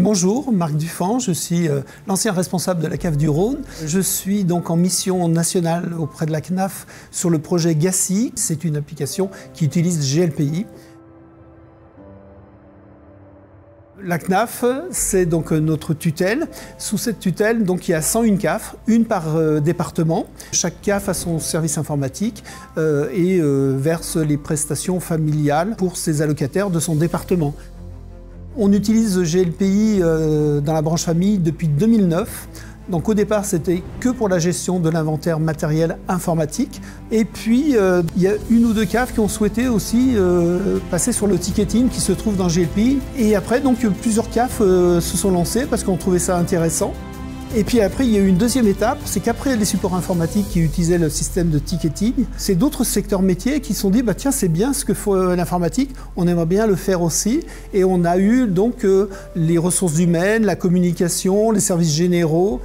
Bonjour, Marc Dufan, je suis l'ancien responsable de la CAF du Rhône. Je suis donc en mission nationale auprès de la CNAF sur le projet GACI. C'est une application qui utilise GLPI. La CNAF, c'est donc notre tutelle. Sous cette tutelle, donc, il y a 101 CAF, une par département. Chaque CAF a son service informatique et verse les prestations familiales pour ses allocataires de son département. On utilise GLPI dans la branche famille depuis 2009. Donc au départ, c'était que pour la gestion de l'inventaire matériel informatique. Et puis, il y a une ou deux CAF qui ont souhaité aussi passer sur le ticketing qui se trouve dans GLPI. Et après, donc, plusieurs CAF se sont lancés parce qu'on trouvait ça intéressant. Et puis après, il y a eu une deuxième étape, c'est qu'après les supports informatiques qui utilisaient le système de ticketing, c'est d'autres secteurs métiers qui se sont dit, bah tiens, c'est bien ce que fait l'informatique, on aimerait bien le faire aussi. Et on a eu donc les ressources humaines, la communication, les services généraux.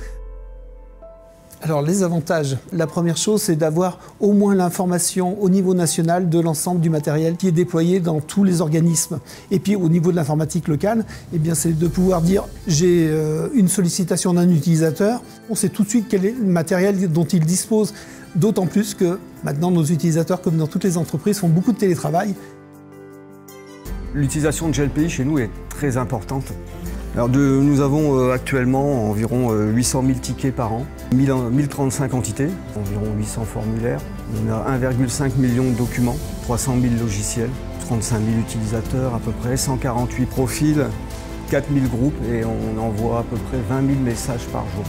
Alors les avantages, la première chose c'est d'avoir au moins l'information au niveau national de l'ensemble du matériel qui est déployé dans tous les organismes. Et puis au niveau de l'informatique locale, eh bien, c'est de pouvoir dire j'ai une sollicitation d'un utilisateur, on sait tout de suite quel est le matériel dont il dispose, d'autant plus que maintenant nos utilisateurs, comme dans toutes les entreprises, font beaucoup de télétravail. L'utilisation de GLPI chez nous est très importante. Alors nous avons actuellement environ 800 000 tickets par an, 1035 entités, environ 800 formulaires. On a 1,5 million de documents, 300 000 logiciels, 35 000 utilisateurs à peu près, 148 profils, 4 000 groupes et on envoie à peu près 20 000 messages par jour.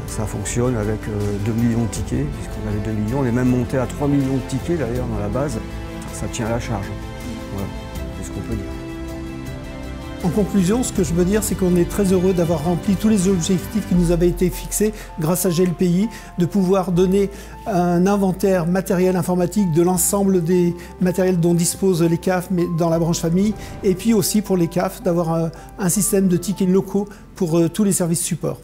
Ça fonctionne avec 2 millions de tickets, puisqu'on avait 2 millions. On est même monté à 3 millions de tickets d'ailleurs dans la base. Ça tient à la charge. Voilà, c'est ce qu'on peut dire. En conclusion, ce que je veux dire, c'est qu'on est très heureux d'avoir rempli tous les objectifs qui nous avaient été fixés grâce à GLPI, de pouvoir donner un inventaire matériel informatique de l'ensemble des matériels dont disposent les CAF mais dans la branche famille, et puis aussi pour les CAF d'avoir un système de tickets locaux pour tous les services supports.